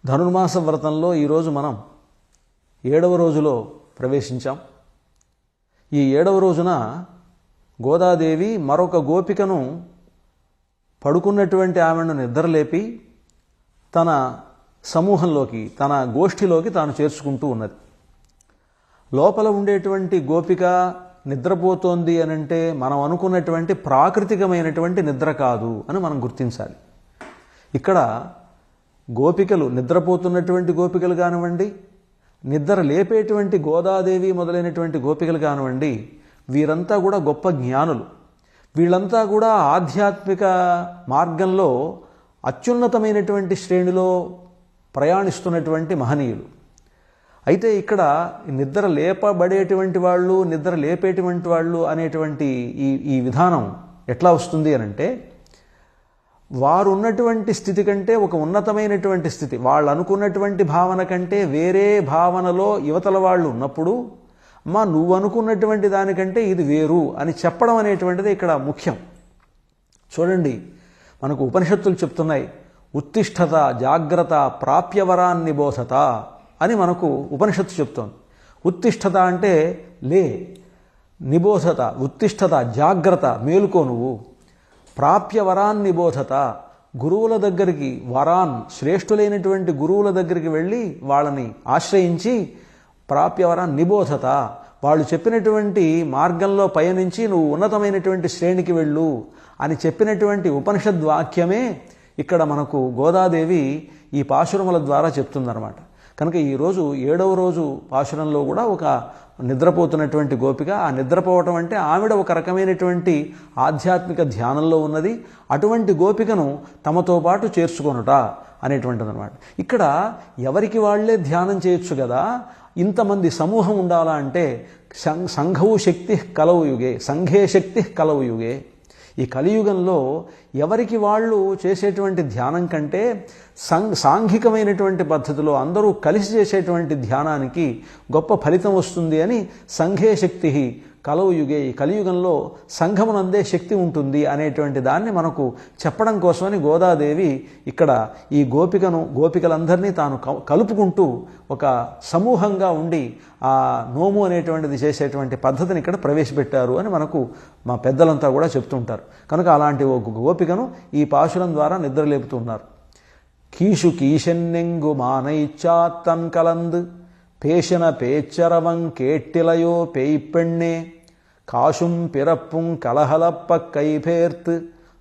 ధనుర్మాస వ్రతంలో ఈరోజు మనం 7వ రోజులో ప్రవేశించాం. ఈ 7వ రోజున గోదాదేవి మరొక గోపికను పడుకున్నటువంటి ఆమెను నిద్రలేపి తన సమూహంలోకి, తన గోష్ఠిలోకి తాను చేర్చుకుంటూ ఉన్నది. లోపల ఉండేటువంటి గోపిక నిద్రపోతోంది అనంటే మనం అనుకున్నటువంటి ప్రాకృతికమైనటువంటి నిద్ర కాదు అని మనం గుర్తించాలి. ఇక్కడ గోపికలు, నిద్రపోతున్నటువంటి గోపికలు కానివ్వండి, నిద్ర లేపేటువంటి గోదాదేవి మొదలైనటువంటి గోపికలు కానివ్వండి, వీరంతా కూడా గొప్ప జ్ఞానులు. వీళ్ళంతా కూడా ఆధ్యాత్మిక మార్గంలో అత్యున్నతమైనటువంటి శ్రేణిలో ప్రయాణిస్తున్నటువంటి మహనీయులు. అయితే ఇక్కడ నిద్ర లేపబడేటువంటి వాళ్ళు, నిద్ర లేపేటువంటి వాళ్ళు అనేటువంటి ఈ విధానం ఎట్లా వస్తుంది అనంటే, వారు ఉన్నటువంటి స్థితి కంటే ఒక ఉన్నతమైనటువంటి స్థితి, వాళ్ళు అనుకున్నటువంటి భావన కంటే వేరే భావనలో యువతల వాళ్ళు ఉన్నప్పుడు, అమ్మా నువ్వు అనుకున్నటువంటి దానికంటే ఇది వేరు అని చెప్పడం అనేటువంటిది ఇక్కడ ముఖ్యం. చూడండి, మనకు ఉపనిషత్తులు చెప్తున్నాయి, ఉత్తిష్ఠత జాగ్రత్త ప్రాప్యవరాన్ని బోధత అని మనకు ఉపనిషత్తు చెప్తోంది. ఉత్తిష్ఠత అంటే లే, నిబోధత, ఉత్తిష్ఠత జాగ్రత్త, మేలుకో నువ్వు. ప్రాప్యవరాన్ని బోధత, గురువుల దగ్గరికి, వరాన్ శ్రేష్ఠులైనటువంటి గురువుల దగ్గరికి వెళ్ళి వాళ్ళని ఆశ్రయించి, ప్రాప్యవరాన్ నిబోధత, వాళ్ళు చెప్పినటువంటి మార్గంలో పయనించి నువ్వు ఉన్నతమైనటువంటి శ్రేణికి వెళ్ళు అని చెప్పినటువంటి ఉపనిషద్వాక్యమే ఇక్కడ మనకు గోదాదేవి ఈ పాశురముల ద్వారా చెప్తుందన్నమాట. కనుక ఈరోజు 7వ రోజు పాశురంలో కూడా ఒక నిద్రపోతున్నటువంటి గోపిక, ఆ నిద్రపోవటం అంటే ఆవిడ ఒక రకమైనటువంటి ఆధ్యాత్మిక ధ్యానంలో ఉన్నది. అటువంటి గోపికను తమతో పాటు చేర్చుకొనుట అనేటువంటిది అనమాట. ఇక్కడ ఎవరికి వాళ్లే ధ్యానం చేయొచ్చు కదా, ఇంతమంది సమూహం ఉండాలా అంటే సంఘవు శక్తి కలవు యుగే, సంఘే శక్తి కలవు యుగే. ఈ కలియుగంలో ఎవరికి వాళ్ళు చేసేటువంటి ధ్యానం కంటే సాంఘికమైనటువంటి పద్ధతిలో అందరూ కలిసి చేసేటువంటి ధ్యానానికి గొప్ప ఫలితం వస్తుంది అని సంఘే శక్తి కలవు యుగే, ఈ కలియుగంలో సంఘమునందే శక్తి ఉంటుంది అనేటువంటి దాన్ని మనకు చెప్పడం కోసమని గోదాదేవి ఇక్కడ ఈ గోపికలందరినీ తాను కలుపుకుంటూ ఒక సమూహంగా ఉండి ఆ నోము అనేటువంటిది చేసేటువంటి పద్ధతిని ఇక్కడ ప్రవేశపెట్టారు అని మనకు మా పెద్దలంతా కూడా చెప్తుంటారు. కనుక అలాంటి ఒక గోపికను ఈ పాశురం ద్వారా నిద్రలేపుతున్నారు. కీషు కీశన్నెంగు మానయిచ్చాత్తన్ కలంద్ பேசின பேச்சரவங் கேட்டிலையோ பேய்ப்பெண்ணே காசும் பிறப்பும் கலகலப்ப கைபேர்த்து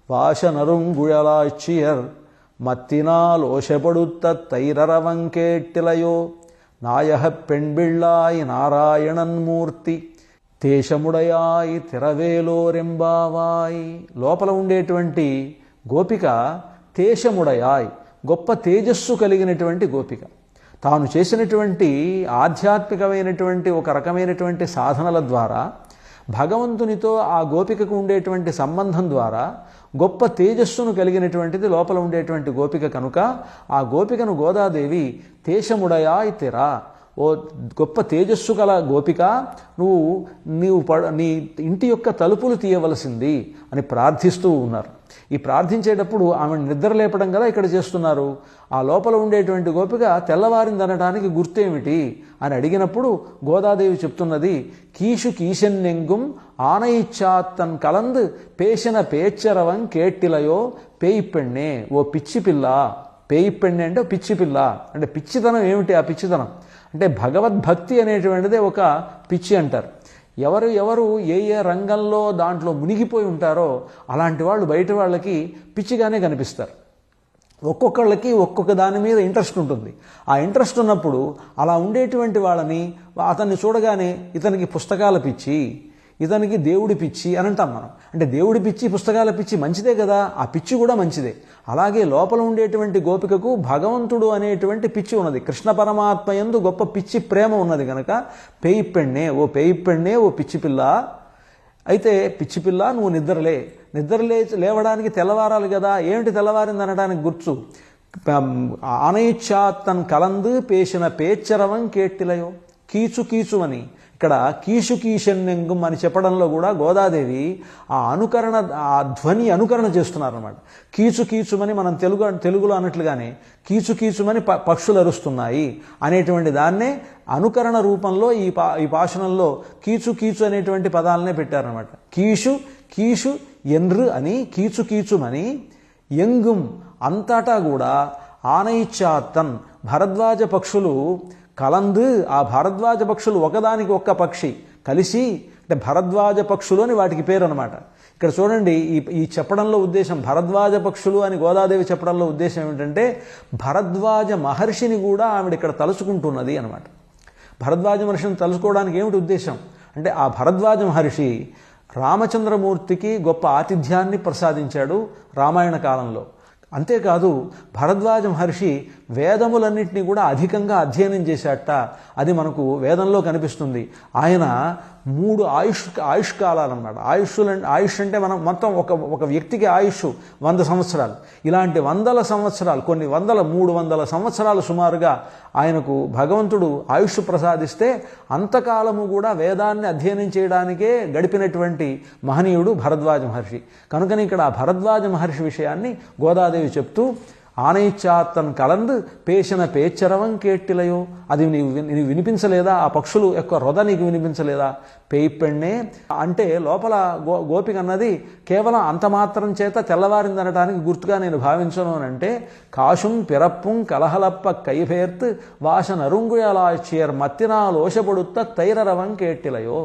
வாசனருங்குழலாட்சியர் மத்தினால் ஓசப்படுத்த தைரரவங் கேட்டிலையோ நாயகப் பெண்பிள்ளாய் நாராயணன் மூర్తి తేషముడయాయ్ తిరవేలోరెంబావాయ్. లోపల ఉండేటువంటి గోపిక తేషముడయాయ్, గొప్ప తేజస్సు కలిగినటువంటి గోపిక. తాను చేసినటువంటి ఆధ్యాత్మికమైనటువంటి ఒక రకమైనటువంటి సాధనల ద్వారా, భగవంతునితో ఆ గోపికకు ఉండేటువంటి సంబంధం ద్వారా గొప్ప తేజస్సును కలిగినటువంటిది లోపల ఉండేటువంటి గోపిక. కనుక ఆ గోపికను గోదాదేవి తేషముడయాయ్ తిరా, ఓ గొప్ప తేజస్సు గల గోపిక, నీ ఇంటి యొక్క తలుపులు తీయవలసింది అని ప్రార్థిస్తూ ఉన్నారు. ఈ ప్రార్థించేటప్పుడు ఆమెను నిద్ర లేపడం కదా ఇక్కడ చేస్తున్నారు. ఆ లోపల ఉండేటువంటి గోపిక తెల్లవారిందనడానికి గుర్తేమిటి అని అడిగినప్పుడు గోదాదేవి చెప్తున్నది, కీషు కీశన్నెంగుం ఆనయిచ్చాత్తన్ కలంద్ పేసిన పేచ్చరవం కేట్టిలయో పేయిపెಣ್ಣే, ఓ పిచ్చి పిల్ల. పేయిపెಣ್ಣే అంటే పిచ్చి పిల్ల అంటే పిచ్చితనం ఏమిటి? ఆ పిచ్చితనం అంటే భగవద్భక్తి అనేటువంటిదే ఒక పిచ్చి అంటారు. ఎవరు ఏ రంగంలో దాంట్లో మునిగిపోయి ఉంటారో అలాంటి వాళ్ళు బయట వాళ్ళకి పిచ్చిగానే కనిపిస్తారు. ఒక్కొక్కళ్ళకి ఒక్కొక్క దాని మీద ఇంట్రెస్ట్ ఉంటుంది. ఆ ఇంట్రెస్ట్ ఉన్నప్పుడు అలా ఉండేటువంటి వాళ్ళని, అతన్ని చూడగానే ఇతనికి పుస్తకాల పిచ్చి, ఇతనికి దేవుడి పిచ్చి అని అంటాం మనం. అంటే దేవుడి పిచ్చి, పుస్తకాల పిచ్చి మంచిదే కదా, ఆ పిచ్చి కూడా మంచిదే. అలాగే లోపల ఉండేటువంటి గోపికకు భగవంతుడు అనేటువంటి పిచ్చి ఉన్నది. కృష్ణ పరమాత్మ యందు గొప్ప పిచ్చి ప్రేమ ఉన్నది కనుక పేయిపెಣ್ಣే, ఓ పేయిపెಣ್ಣే, ఓ పిచ్చి పిల్ల. అయితే పిచ్చి పిల్ల, నువ్వు లేవడానికి తెల్లవారాలి కదా. ఏమిటి తెల్లవారింది అనడానికి గుర్తు, ఆనయిచ్చాత్తన్ కలంద్ పేసిన పేచ్చరవం కేట్టిలయో. కీచు కీచు అని, ఇక్కడ కీషు కీశన్యంగం అని చెప్పడంలో కూడా గోదాదేవి ఆ అనుకరణ, ఆ ధ్వని అనుకరణ చేస్తున్నారన్నమాట. కీచు కీచుమని మనం తెలుగులో అన్నట్లుగానే కీచు కీచుమని పక్షులు అరుస్తున్నాయి అనేటువంటి దాన్నే అనుకరణ రూపంలో ఈ పాశురంలో కీచు కీచు అనేటువంటి పదాలనే పెట్టారనమాట. కీషు కీషు ఎన్రు అని కీచు కీచుమని ఎంగుం అంతటా కూడా ఆనైచాత్తన్ భరద్వాజ పక్షులు కలందు, ఆ భరద్వాజ పక్షులు ఒకదానికి ఒక్క పక్షి కలిసి, అంటే భరద్వాజ పక్షులు అని వాటికి పేరు అనమాట. ఇక్కడ చూడండి, ఈ చెప్పడంలో ఉద్దేశం భరద్వాజ పక్షులు అని గోదాదేవి చెప్పడంలో ఉద్దేశం ఏమిటంటే భరద్వాజ మహర్షిని కూడా ఆవిడ ఇక్కడ తలుచుకుంటున్నది అనమాట. భరద్వాజ మహర్షిని తలుచుకోవడానికి ఏమిటి ఉద్దేశం అంటే ఆ భరద్వాజ మహర్షి రామచంద్రమూర్తికి గొప్ప ఆతిథ్యాన్ని ప్రసాదించాడు రామాయణ కాలంలో. అంతేకాదు భరద్వాజ మహర్షి వేదములన్నింటినీ కూడా అధికంగా అధ్యయనం చేశాట. అది మనకు వేదంలో కనిపిస్తుంది. ఆయన 3 ఆయుష్కాలాలు అన్నమాట. ఆయుష్ అంటే మనం మొత్తం ఒక వ్యక్తికి ఆయుష్ 100 సంవత్సరాలు. ఇలాంటి 100 సంవత్సరాలు, కొన్ని 300 సంవత్సరాలు సుమారుగా ఆయనకు భగవంతుడు ఆయుష్ ప్రసాదిస్తే అంతకాలము కూడా వేదాన్ని అధ్యయనం చేయడానికే గడిపినటువంటి మహనీయుడు భరద్వాజ మహర్షి. కనుకని ఇక్కడ ఆ భరద్వాజ మహర్షి విషయాన్ని గోదాదేవి చెప్తూ ఆనైచాత్తన్ కలందు పేషన పేచ్చరవం కేట్టిలయో, అది నీవు వినిపించలేదా? ఆ పక్షులు యొక్క రొద నీకు వినిపించలేదా? పేయిపెಣ್ಣే అంటే లోపల గోపిక అన్నది కేవలం అంత మాత్రం చేత తెల్లవారిందనటానికి గుర్తుగా నేను భావించను అని అంటే కాశుం పిరప్పుం కలహలప్ప కైభేర్త్ వాస నరుంగుయలాచియర్ మత్తినా లోషపొడుత్త తైరరవం కేట్టిలయో.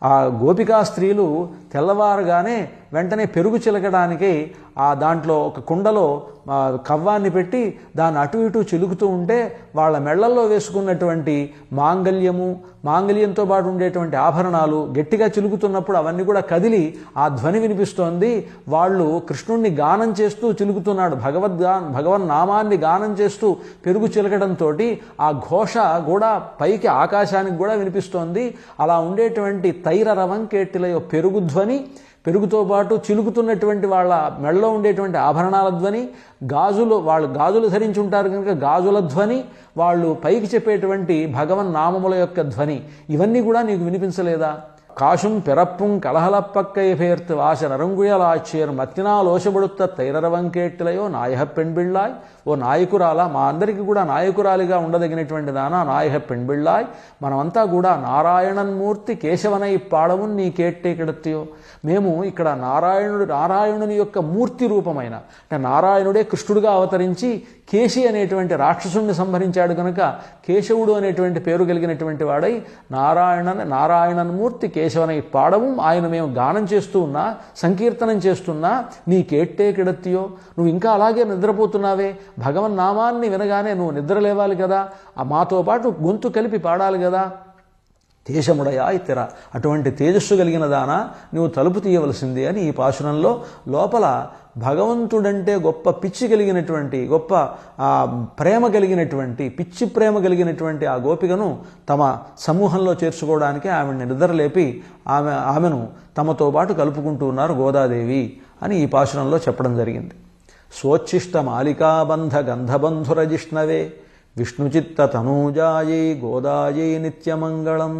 ఆ గోపికా స్త్రీలు తెల్లవారుగానే వెంటనే పెరుగు చిలకడానికి దాంట్లో ఒక కుండలో కవ్వాన్ని పెట్టి దాన్ని అటు ఇటు చిలుకుతూ ఉంటే వాళ్ళ మెళ్లల్లో వేసుకున్నటువంటి మాంగళ్యంతో పాటు ఉండేటువంటి ఆభరణాలు గట్టిగా చిలుకుతున్నప్పుడు అవన్నీ కూడా కదిలి ఆ ధ్వని వినిపిస్తోంది. వాళ్ళు కృష్ణుణ్ణి గానం చేస్తూ చిలుకుతున్నాడు. భగవన్ నామాన్ని గానం చేస్తూ పెరుగు చిలకడంతో ఆ ఘోష కూడా పైకి ఆకాశానికి కూడా వినిపిస్తోంది. అలా ఉండేటువంటి తైరరవం కేట్టిలయో పెరుగు ధ్వని, పెరుగుతో పాటు చిలుకుతున్నటువంటి వాళ్ళ మెడలో ఉండేటువంటి ఆభరణాల ధ్వని, వాళ్ళు గాజులు ధరించి ఉంటారు కనుక గాజుల ధ్వని, వాళ్ళు పైకి చెప్పేటువంటి భగవన్ నామముల యొక్క ధ్వని, ఇవన్నీ కూడా నీకు వినిపించలేదా? కాశుం పిరప్పుం కలహలప్పక్కై పేర్త్ వాస నరంగుయలాచేర్ మత్తినా లోషబడుత్త తైరరవం కేట్టిలయో నాయహ పెణ్బిళ్ళాయ్. ఓ నాయకురాల, మా అందరికీ కూడా నాయకురాలిగా ఉండదగినటువంటి దానా నాయహ పెణ్బిళ్ళాయ్, మనమంతా కూడా నారాయణన్మూర్తి కేశవనై పాడము నీ కేట్టే కిడత్తియో. మేము ఇక్కడ నారాయణుని యొక్క మూర్తి రూపమైన, అంటే నారాయణుడే కృష్ణుడుగా అవతరించి కేశి అనేటువంటి రాక్షసుణ్ణి సంహరించాడు కనుక కేశవుడు అనేటువంటి పేరు కలిగినటువంటి వాడై నారాయణన్మూర్తి కేశవనై పాడము ఆయన మేము గానం చేస్తూ ఉన్నా, సంకీర్తనం చేస్తున్నా నీ కేట్టే కిడత్తియో. నువ్వు ఇంకా అలాగే నిద్రపోతున్నావే, భగవన్ నామాన్ని వినగానే నువ్వు నిద్ర లేవాలి కదా, మాతో పాటు గొంతు కలిపి పాడాలి కదా. తేజముడయా ఇతర, అటువంటి తేజస్సు కలిగిన దానా నువ్వు తలుపు తీయవలసింది అని ఈ పాశురంలో లోపల భగవంతుడంటే గొప్ప పిచ్చి కలిగినటువంటి, గొప్ప ప్రేమ కలిగినటువంటి, పిచ్చి ప్రేమ కలిగినటువంటి ఆ గోపికను తమ సమూహంలో చేర్చుకోవడానికి ఆమెను నిద్రలేపి ఆమెను తమతో పాటు కలుపుకుంటూ ఉన్నారు గోదాదేవి అని ఈ పాశురంలో చెప్పడం జరిగింది. స్వోచ్ఛిష్ట మాలికాబంధ గంధబంధురజిష్ణవే విష్ణుచిత్త తనూజాయై గోదాయై నిత్యమంగళం.